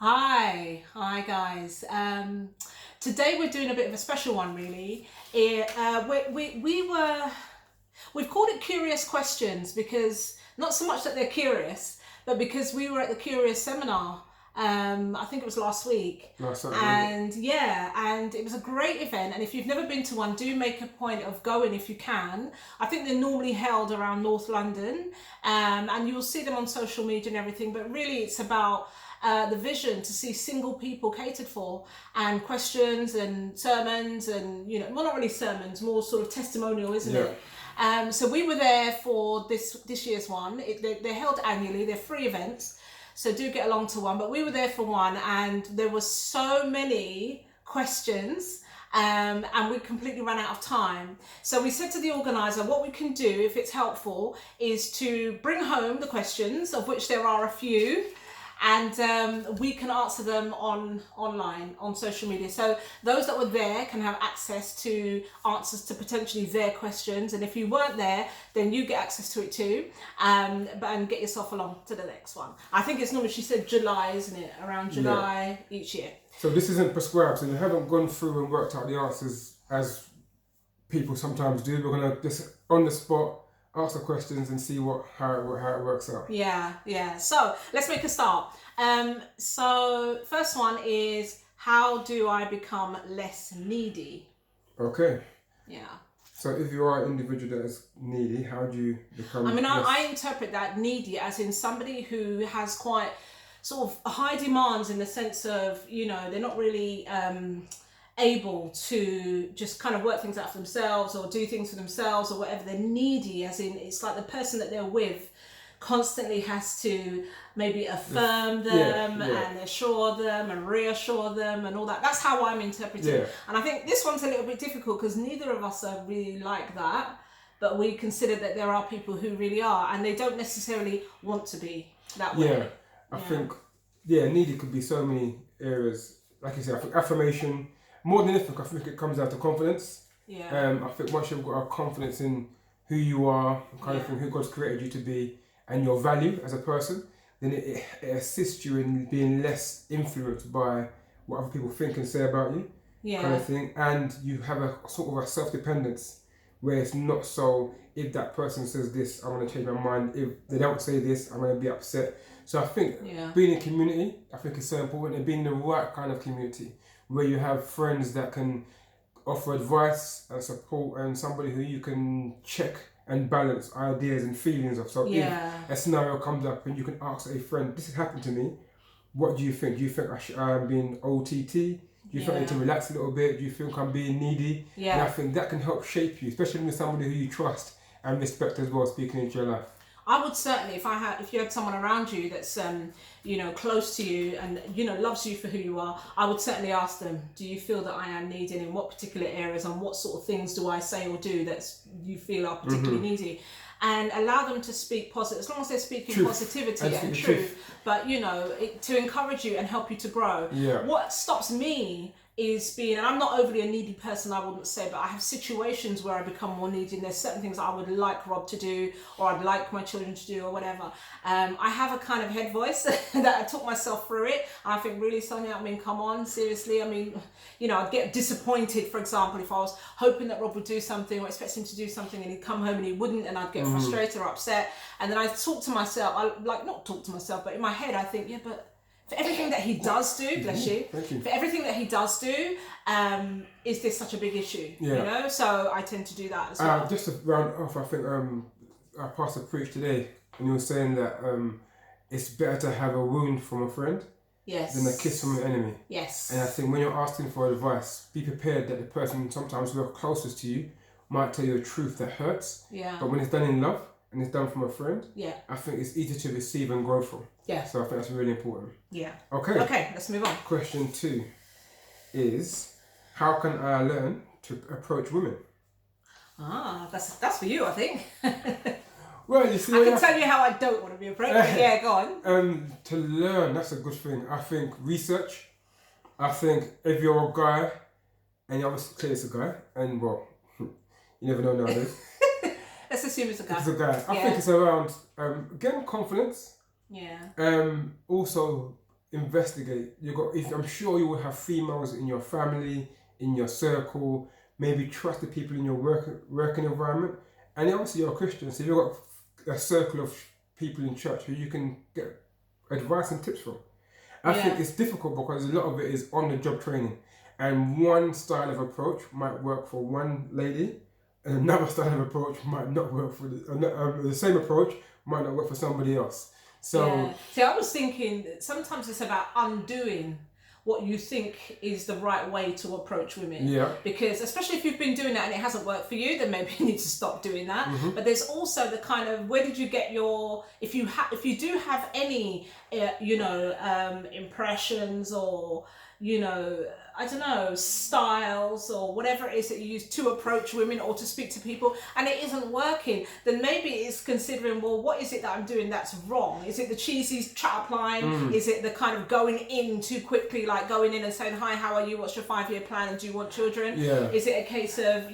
Hi guys. Today we're doing a bit of a special one, really. We've called it Curious Questions because not so much that they're curious, but because we were at the Curious seminar. I think it was last week. Last Saturday. And it was a great event. And if you've never been to one, do make a point of going if you can. I think they're normally held around North London, and you'll see them on social media and everything. But really, it's about the vision to see single people catered for, and questions and sermons and, well, not really sermons, more sort of testimonial, isn't it? So we were there for this year's one. They're held annually. They're free events, so do get along to one. But we were there for one, and there were so many questions. And we completely ran out of time. So we said to the organizer, what we can do, if it's helpful, is to bring home the questions, of which there are a few, and we can answer them online on social media. So those that were there can have access to answers to potentially their questions, and if you weren't there, then you get access to it too, and get yourself along to the next one. I think it's normally, she said July, isn't it? Around July each year. So this isn't prescribed, so you haven't gone through and worked out the answers as people sometimes do. We're going to just on the spot ask the questions and see how it works out. Yeah. So let's make a start. So first one is, how do I become less needy? Okay. Yeah. So if you are an individual that is needy, how do you become less... I interpret that needy as in somebody who has quite sort of high demands, in the sense of, they're not really able to just kind of work things out for themselves or do things for themselves or whatever. They're needy, as in it's like the person that they're with constantly has to maybe affirm them and assure them and reassure them and all that. That's how I'm interpreting it. And I think this one's a little bit difficult because neither of us are really like that, but we consider that there are people who really are, and they don't necessarily want to be that way. I think needy could be so many areas. Like you said, I think affirmation, more than anything, I think it comes down to confidence. I think once you've got a confidence in who you are, kind of thing, who God's created you to be, and your value as a person, then it assists you in being less influenced by what other people think and say about you, kind of thing. And you have a sort of a self-dependence where it's not so, if that person says this, I'm going to change my mind. If they don't say this, I'm going to be upset. So I think being in community, I think is so important, and being the right kind of community where you have friends that can offer advice and support, and somebody who you can check and balance ideas and feelings of. So if a scenario comes up and you can ask a friend, this has happened to me, what do you think? Do you think I'm being OTT? Do you think I need to relax a little bit? Do you think I'm being needy? And I think that can help shape you, especially with somebody who you trust and respect as well, speaking into your life. I would certainly, if you had someone around you that's close to you and loves you for who you are, I would certainly ask them, do you feel that I am needy, in what particular areas, and what sort of things do I say or do that you feel are particularly needy, and allow them to speak positive, as long as they're speaking positivity and truth, but to encourage you and help you to grow. What stops me is being, and I'm not overly a needy person, I wouldn't say, but I have situations where I become more needy, and there's certain things I would like Rob to do, or I'd like my children to do, or whatever. I have a kind of head voice that I talk myself through it, and I think, really, Sonia, come on, seriously, I'd get disappointed, for example, if I was hoping that Rob would do something or expect him to do something and he'd come home and he wouldn't, and I'd get frustrated or upset, and then I talk to myself, not talk to myself, but in my head I think, but for everything that he does do, bless you, for everything that he does do, is this such a big issue? So I tend to do that as well. Just to round off, I think our pastor preached today, and he was saying that it's better to have a wound from a friend than a kiss from an enemy. And I think when you're asking for advice, be prepared that the person sometimes who are closest to you might tell you a truth that hurts. But when it's done in love and it's done from a friend, I think it's easier to receive and grow from. So I think that's really important. Okay, let's move on. Question 2 is, how can I learn to approach women? That's for you, I think. Well, you see, I can tell you how I don't want to be approached. Go on. To learn, that's a good thing. I think research. I think if you're a guy, and you obviously clearly it's a guy, and well, you never know nowadays. Let's assume it's a guy. It's a guy. I think it's around getting confidence. Also, investigate. I'm sure you will have females in your family, in your circle, maybe trusted people in your working environment, and obviously you're a Christian, so you've got a circle of people in church who you can get advice and tips from. I think it's difficult because a lot of it is on the job training, and one style of approach might work for one lady, and another style of approach might not work for the same approach might not work for somebody else. So, See, I was thinking sometimes it's about undoing what you think is the right way to approach women. Yeah. Because especially if you've been doing that and it hasn't worked for you, then maybe you need to stop doing that. Mm-hmm. But there's also the kind of, where did you get your, if you do have any, impressions or, I don't know, styles or whatever it is that you use to approach women or to speak to people, and it isn't working, then maybe it's considering, well, what is it that I'm doing that's wrong? Is it the cheesy chat-up line? Is it the kind of going in too quickly, like going in and saying, hi, how are you? What's your 5-year plan? And do you want children? Yeah. Is it a case of,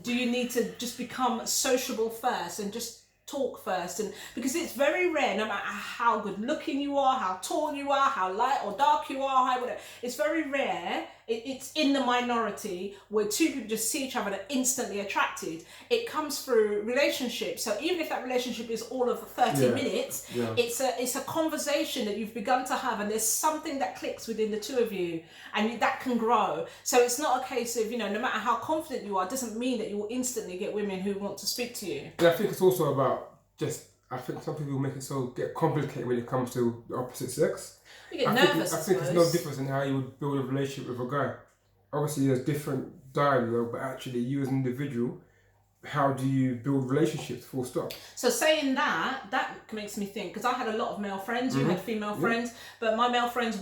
do you need to just become sociable first and just talk first? And because it's very rare, no matter how good looking you are, how tall you are, how light or dark you are, whatever, it's very rare, it's in the minority where two people just see each other and are instantly attracted. It comes through relationships. So even if that relationship is all of 30 minutes, it's a conversation that you've begun to have, and there's something that clicks within the two of you, and that can grow. So it's not a case of, no matter how confident you are, doesn't mean that you will instantly get women who want to speak to you. And I think it's also about I think some people make it get complicated when it comes to the opposite sex. You get nervous. I think there's no difference in how you would build a relationship with a guy. Obviously, there's different dialogue, but actually, you as an individual, how do you build relationships? Full stop. So saying that makes me think, because I had a lot of male friends, you had female friends, but my male friends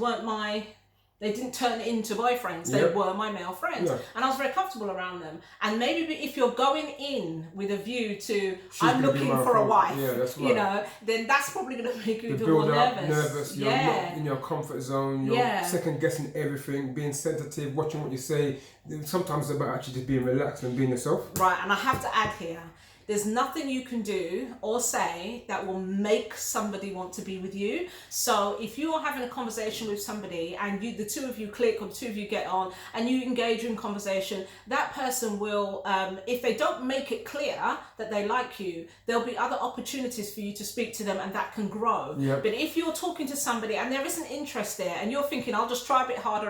they didn't turn into boyfriends. They were my male friends. Yeah. And I was very comfortable around them. And maybe if you're going in with a view to, I'm looking for a wife, that's right. then that's probably going to make you feel more nervous. You're not in your comfort zone. You're second guessing everything, being sensitive, watching what you say. Sometimes it's about actually just being relaxed and being yourself. Right, and I have to add here, there's nothing you can do or say that will make somebody want to be with you. So if you're having a conversation with somebody and the two of you click or the two of you get on and you engage in conversation, that person will, if they don't make it clear that they like you, there'll be other opportunities for you to speak to them, and that can grow. Yep. But if you're talking to somebody and there isn't interest there, and you're thinking, I'll just try a bit harder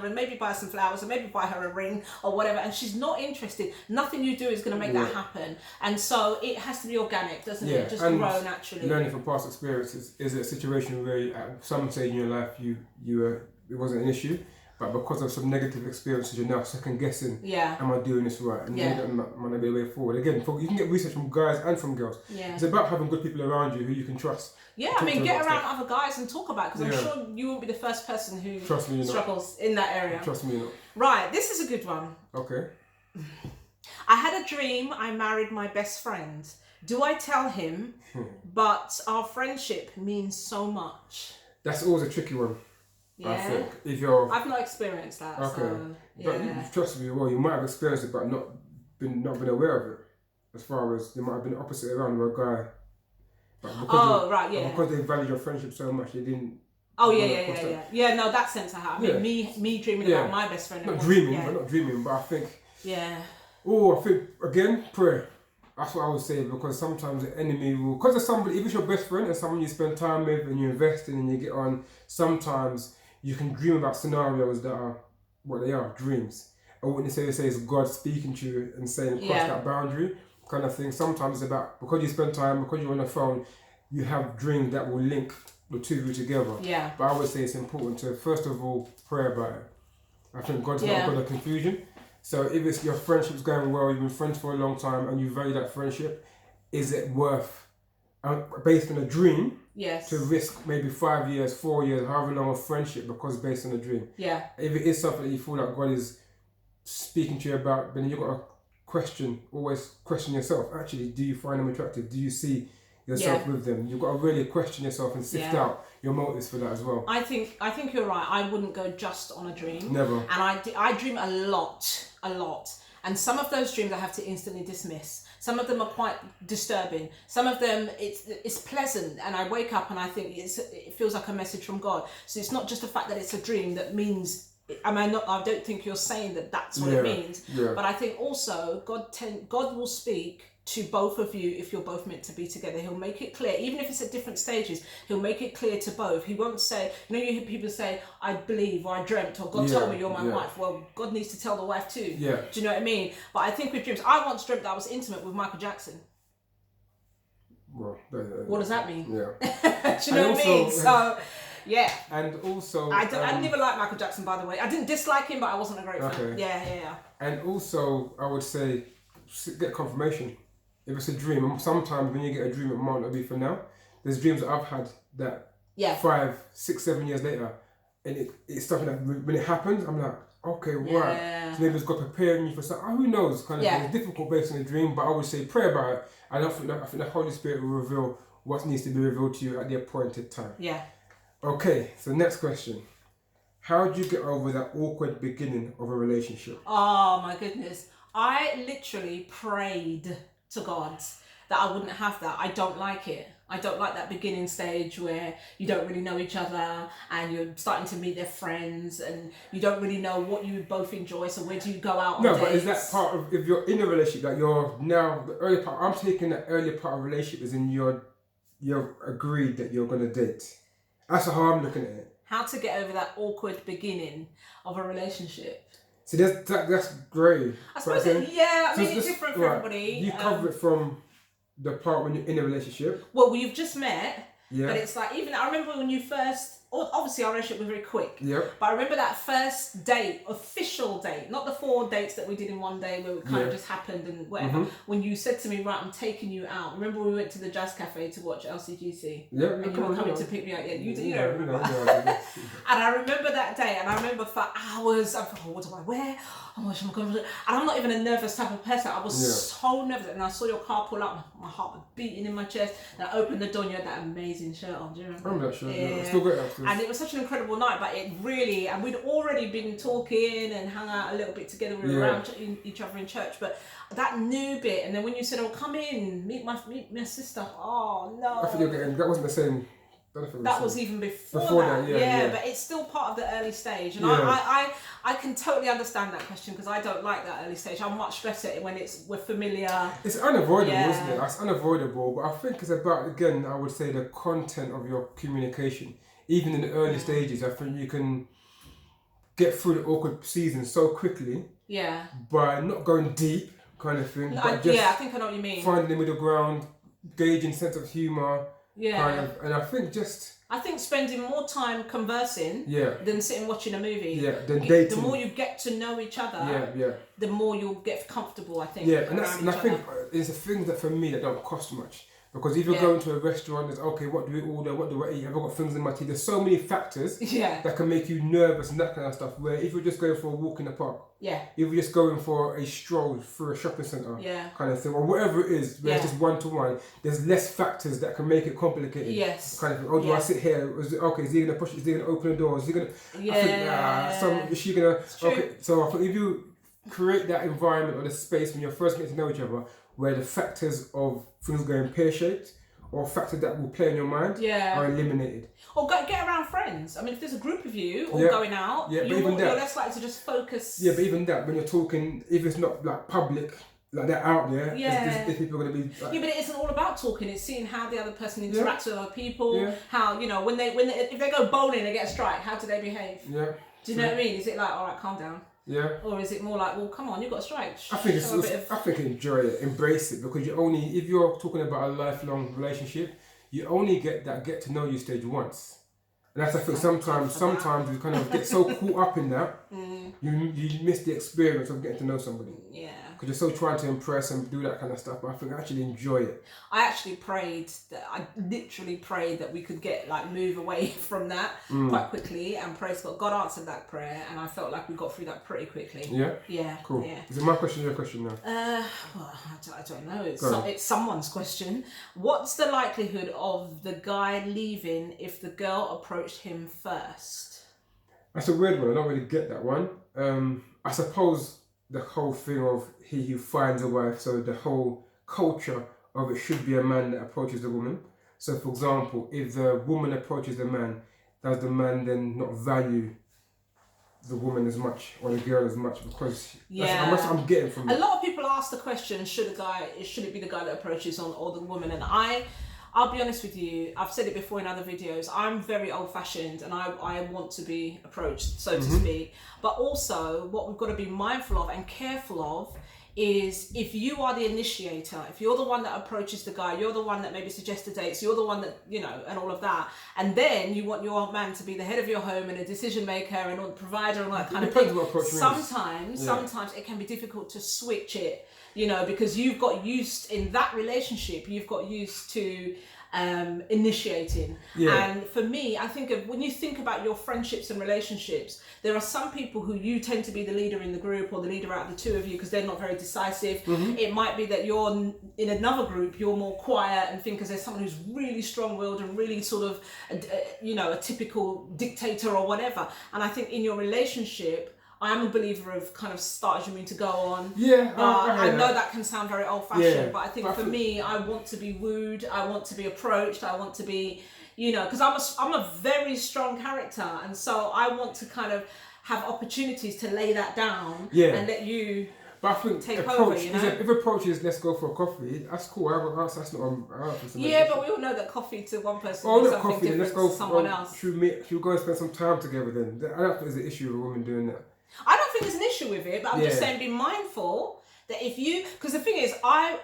and maybe buy some flowers and maybe buy her a ring or whatever, and she's not interested, nothing you do is going to make that happen. And so it has to be organic, doesn't it? Just grow naturally. Learning from past experiences, is it a situation where at some stage in your life it wasn't an issue, but because of some negative experiences you're now second guessing, am I doing this right? And maybe that might not be a way forward. Again, you can get research from guys and from girls. Yeah. It's about having good people around you who you can trust. Yeah, I mean, get around other guys and talk about it, because I'm sure you won't be the first person who struggles in that area. Trust me, not. Right, this is a good one. Okay. I had a dream I married my best friend. Do I tell him? But our friendship means so much. That's always a tricky one. Yeah. I think I've not experienced that. Okay. So, but trust me, you might have experienced it, but not been aware of it. As far as there might have been the opposite around with a guy. But because they value your friendship so much, they didn't. Oh yeah. Yeah, no, that sense I have. I mean, me dreaming about my best friend. Not dreaming, but I think. Yeah. Oh, I think again, prayer. That's what I would say, because sometimes the enemy will, because of somebody, if it's your best friend and someone you spend time with and you invest in and you get on, sometimes you can dream about scenarios that are what they are, dreams. I wouldn't necessarily say it's God speaking to you and saying cross that boundary kind of thing. Sometimes it's about, because you spend time, because you're on the phone, you have dreams that will link the two of you together. Yeah. But I would say it's important to, first of all, pray about it. I think God's not a God of confusion. So if it's your friendship's going well, you've been friends for a long time and you value that friendship, is it worth, based on a dream, to risk maybe 5 years, 4 years, however long of friendship because based on a dream? Yeah. If it is something that you feel like God is speaking to you about, then you've got to always question yourself. Actually, do you find them attractive? Do you see yourself with them? You've got to really question yourself and sift out your motives for that as well. I think you're right. I wouldn't go just on a dream. Never. And I dream a lot. And some of those dreams I have to instantly dismiss Some of them are quite disturbing. Some of them it's pleasant, and I wake up and I think it feels like a message from God. So it's not just the fact that it's a dream that means. I don't think you're saying that that's what it means. Yeah. But I think also God will speak to both of you if you're both meant to be together. He'll make it clear, even if it's at different stages. He'll make it clear to both. He won't say, you hear people say, I believe, or I dreamt, or God told me you're my wife. Well, God needs to tell the wife too. Yeah. Do you know what I mean? But I think with dreams, I once dreamt that I was intimate with Michael Jackson. Well, what does that mean? Yeah. Do you know what I mean? So, yeah. And also, I never liked Michael Jackson, by the way. I didn't dislike him, but I wasn't a great fan. Yeah. And also, I would say, get confirmation. If it's a dream, sometimes when you get a dream, it might not be for now. There's dreams that I've had that 5, 6, 7 years later, and it's something that when it happens, I'm like, okay, right. So maybe it's God preparing you for something. Who knows? Kind of it's difficult based on a dream, but I would say pray about it. I think the Holy Spirit will reveal what needs to be revealed to you at the appointed time. Yeah. Okay, so next question. How do you get over that awkward beginning of a relationship? Oh my goodness. I literally prayed to God that I wouldn't have that. I don't like it. I don't like that beginning stage where you don't really know each other and you're starting to meet their friends and you don't really know what you both enjoy. So where do you go out on dates? But is that part of, if you're in a relationship, like you're now, the early part, I'm taking that early part of a relationship as in you're agreed that you're going to date. That's how I'm looking at it. How to get over that awkward beginning of a relationship. See, that's great. I suppose, it's different for everybody. You cover it from the part when you're in a relationship. Well, you've just met, but it's like, even, I remember when you first, obviously our relationship was very quick. Yep. But I remember that first date, official date, not the 4 dates that we did in one day where it kind of just happened and whatever. Mm-hmm. When you said to me, right, I'm taking you out. Remember we went to the jazz cafe to watch LCGC? Yeah. And you were coming to pick me up. Yeah, you don't remember. And I remember that day, and I remember for hours, I thought, oh, what do I wear? Oh my gosh, and I'm not even a nervous type of person. I was so nervous, and I saw your car pull up, my heart was beating in my chest, and I opened the door and you had that amazing shirt on. Do you remember? I remember that shirt, yeah. Still great after. And it was such an incredible night, but it really, and we'd already been talking and hung out a little bit together, we were around each other in church, but that new bit, and then when you said, oh, come in, meet my sister, oh no. I think you're getting, that wasn't the same. That was even before that. But it's still part of the early stage, and I can totally understand that question because I don't like that early stage. I'm much better when we're familiar. It's unavoidable, isn't it? It's unavoidable, but I think it's about, again, I would say the content of your communication. Even in the early stages, I think you can get through the awkward season so quickly. Yeah. By not going deep, kind of thing. But just I think I know what you mean. Finding the middle ground, gauging sense of humour. Yeah. Kind of, and I think spending more time conversing than sitting watching a movie. Yeah, than dating. The more you get to know each other, the more you'll get comfortable, I think. Yeah, and I think it's a thing that for me that don't cost much. Because if you're going to a restaurant, it's okay, what do we order, what do I eat, have I got things in my teeth? There's so many factors that can make you nervous and that kind of stuff. Where if you're just going for a walk in the park, if you're just going for a stroll through a shopping centre, kind of thing, or whatever it is, where it's just one-to-one, there's less factors that can make it complicated. Yes. Kind of thing. Oh, do I sit here? Is he going to push it? Is he going to open the door? Is he going to... is she going to... Okay, so I think if you create that environment or the space when you're first getting to know each other, where the factors of things going pear-shaped or factors that will play in your mind are eliminated. Or get around friends. I mean, if there's a group of you all going out, you're less likely to just focus. Yeah, but even that, when you're talking, if it's not like public, like they're out there, if people are going to be... Like, but it isn't all about talking. It's seeing how the other person interacts with other people. How, when if they go bowling and get a strike, how do they behave? Yeah. Do you know what I mean? Is it like, all right, calm down? Yeah. Or is it more like, well, come on, you got a strike? I think enjoy it, embrace it, because if you're talking about a lifelong relationship, you only get to know you stage once. And that's, I think, sometimes we kind of get so caught up in that, you miss the experience of getting to know somebody. Yeah. Because you're so trying to impress and do that kind of stuff, but I think I actually enjoy it. I literally prayed that we could move away from that quite quickly, and praise God. God answered that prayer, and I felt like we got through that pretty quickly. Yeah? Yeah. Cool. Yeah. Is it my question or your question now? Well, I don't know. It's someone's question. What's the likelihood of the guy leaving if the girl approached him first? That's a weird one. I don't really get that one. I suppose the whole thing of he who finds a wife, so the whole culture of it should be a man that approaches the woman. So, for example, if the woman approaches the man, does the man then not value the woman as much or the girl as much? Because that's how much I'm getting from it. A lot of people ask the question, should it be the guy that approaches on or the woman? And I'll be honest with you, I've said it before in other videos, I'm very old fashioned and I want to be approached, so to speak. But also what we've got to be mindful of and careful of is if you are the initiator, if you're the one that approaches the guy, you're the one that maybe suggests the dates, you're the one that, you know, and all of that, and then you want your man to be the head of your home and a decision maker and a provider and all that kind of thing. Sometimes it can be difficult to switch it, you know, because you've got used in that relationship, you've got used to initiating. And for me, I think of when you think about your friendships and relationships, there are some people who you tend to be the leader in the group or the leader out of the two of you because they're not very decisive. It might be that you're in another group, you're more quiet and think because there's someone who's really strong-willed and really sort of you know, a typical dictator or whatever. And I think in your relationship, I am a believer of kind of start as you mean to go on. I know that can sound very old-fashioned, but I think for me, I want to be wooed, I want to be approached, I want to be, you know, because I'm a very strong character, and so I want to kind of have opportunities to lay that down and let you take over, you know? If approach is let's go for a coffee, that's cool. That's not but we all know that coffee to one person is something coffee, different let's go to someone else. Should we go and spend some time together then? I don't think there's an issue with a woman doing that. I don't think there's an issue with it, but I'm just saying be mindful that if you, because the thing is, I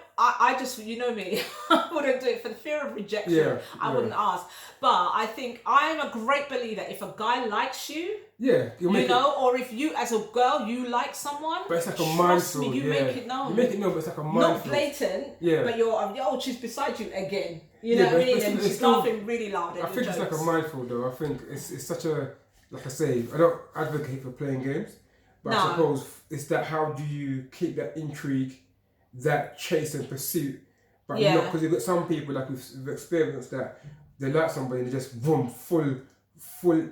just, you know me, I wouldn't do it for the fear of rejection. I wouldn't ask. But I think I'm a great believer if a guy likes you, you know, or if you as a girl, you like someone, but it's like a mindful, you make it known. You make it known, but it's like a mindful. Not blatant, but you're, she's beside you again. You know what I mean? And she's laughing really loud at I think jokes. It's like a mindful though. I think it's such a, like I say, I don't advocate for playing games, but I suppose it's that how do you keep that intrigue, that chase and pursuit, but not because you've got some people like we've experienced that they like somebody and they just boom full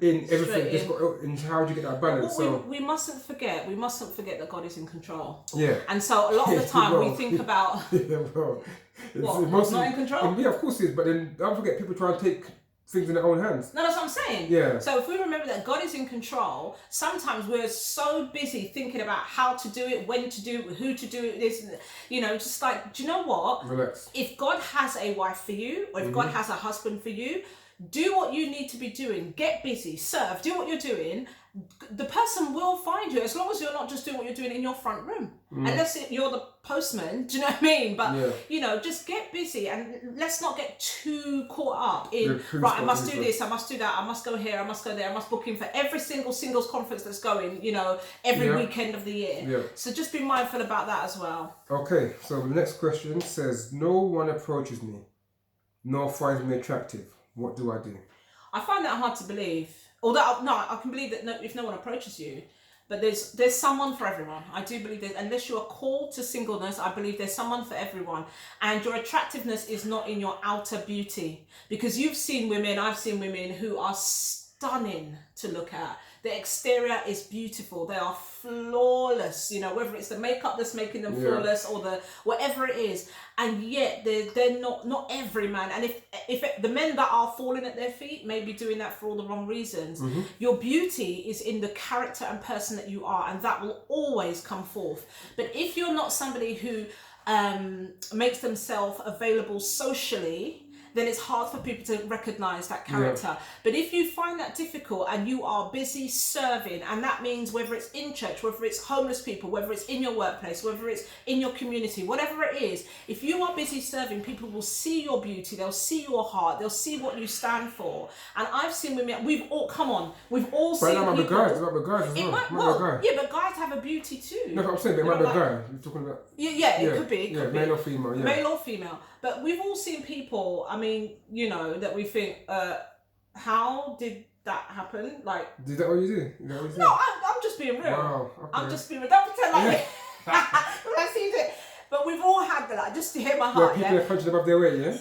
in everything. Just got, and how do you get that balance? Well, we mustn't forget that God is in control. And so a lot of the time we think about what, not in control. Yeah, of course it is, but then don't forget people try and take things in their own hands. No, that's what I'm saying. So if we remember that God is in control, sometimes we're so busy thinking about how to do it, when to do it, who to do it, this, you know, just like, do you know what? Relax. If God has a wife for you, or if God has a husband for you, do what you need to be doing. Get busy, serve, do what you're doing. The person will find you as long as you're not just doing what you're doing in your front room. Unless you're the postman, do you know what I mean? But, you know, just get busy and let's not get too caught up in, right, I must do this, I must do that, I must go here, I must go there, I must book in for every single singles conference that's going, you know, every weekend of the year. So just be mindful about that as well. Okay, so the next question says, no one approaches me, nor finds me attractive. What do I do? I find that hard to believe. Although, no, I can believe that if no one approaches you, but there's someone for everyone. I do believe that unless you are called to singleness, I believe there's someone for everyone. And your attractiveness is not in your outer beauty. Because you've seen women, I've seen women who are stunning to look at. The exterior is beautiful. They are flawless, you know, whether it's the makeup that's making them flawless or the whatever it is. And yet they're not every man. And if the men that are falling at their feet may be doing that for all the wrong reasons. Your beauty is in the character and person that you are, and that will always come forth. But if you're not somebody who makes themselves available socially, then it's hard for people to recognize that character. But if you find that difficult and you are busy serving, and that means whether it's in church, whether it's homeless people, whether it's in your workplace, whether it's in your community, whatever it is, if you are busy serving, people will see your beauty, they'll see your heart, they'll see what you stand for. And I've seen women, we've all seen people. But it might be guys. Yeah, but guys have a beauty too. No, but I'm saying, but it might be a guy. You're talking about... It could be. Male or female, Male or female. But we've all seen people, I mean, you know, that we think, how did that happen? Like... Is that what you do? No, I'm just being real. Wow, okay. I'm just being real. Don't pretend like I see it. But we've all had that, like, just to hear my heart, people are punching above their weight,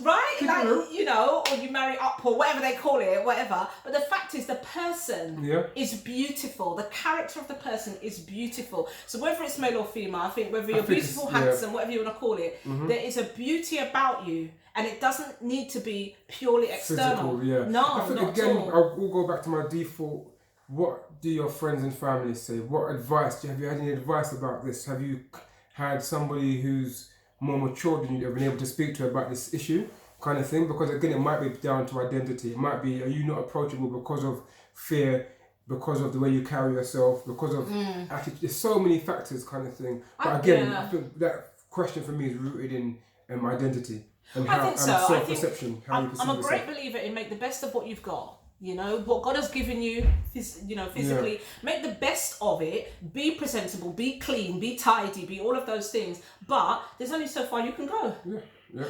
right? Like, you know, or you marry up or whatever they call it, whatever. But the fact is the person is beautiful. The character of the person is beautiful. So whether it's male or female, I think whether you're beautiful, handsome, whatever you want to call it, there is a beauty about you. And it doesn't need to be purely external. Physical, No, I think not again, at all. I'll go back to my default. What do your friends and family say? What advice? Have you had any advice about this? Have you had somebody who's more mature than you have been able to speak to about this issue, kind of thing? Because again, it might be down to identity. It might be, are you not approachable because of fear, because of the way you carry yourself, because of attitude? There's so many factors, kind of thing. But again, I think that question for me is rooted in identity. And how, I think so. And self-perception. I'm a great believer in make the best of what you've got. You know, what God has given you, physically, make the best of it, be presentable, be clean, be tidy, be all of those things. But there's only so far you can go.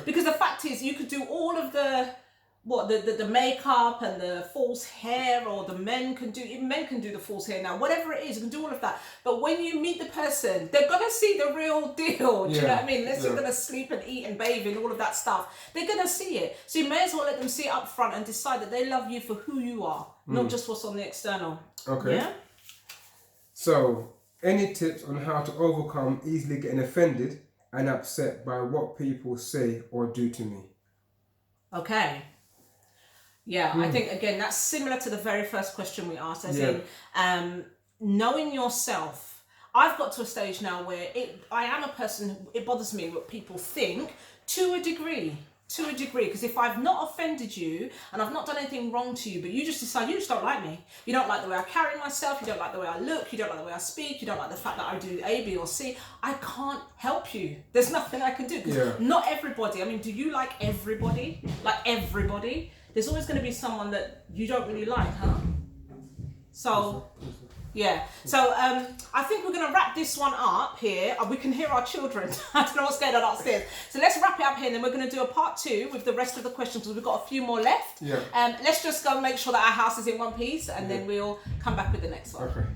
Because the fact is, you could do all of the makeup and the false hair, or the men can do the false hair now, whatever it is, you can do all of that. But when you meet the person, they're gonna see the real deal. Do you know what I mean? Unless you're gonna sleep and eat and bathe and all of that stuff, they're gonna see it. So you may as well let them see it up front and decide that they love you for who you are, not just what's on the external. Okay. Yeah? So, any tips on how to overcome easily getting offended and upset by what people say or do to me? Okay. Yeah, I think, again, that's similar to the very first question we asked, as in knowing yourself. I've got to a stage now where I am a person, it bothers me what people think to a degree. Because if I've not offended you and I've not done anything wrong to you, but you just decide you just don't like me, you don't like the way I carry myself, you don't like the way I look, you don't like the way I speak, you don't like the fact that I do A, B or C, I can't help you. There's nothing I can do. Because not everybody, I mean, do you like everybody? Like everybody? There's always going to be someone that you don't really like, huh? So, yeah. So, I think we're going to wrap this one up here. We can hear our children. I don't know what's going on upstairs. So let's wrap it up here, and then we're going to do a part 2 with the rest of the questions, because we've got a few more left. Let's just go and make sure that our house is in one piece, and then we'll come back with the next one. Okay.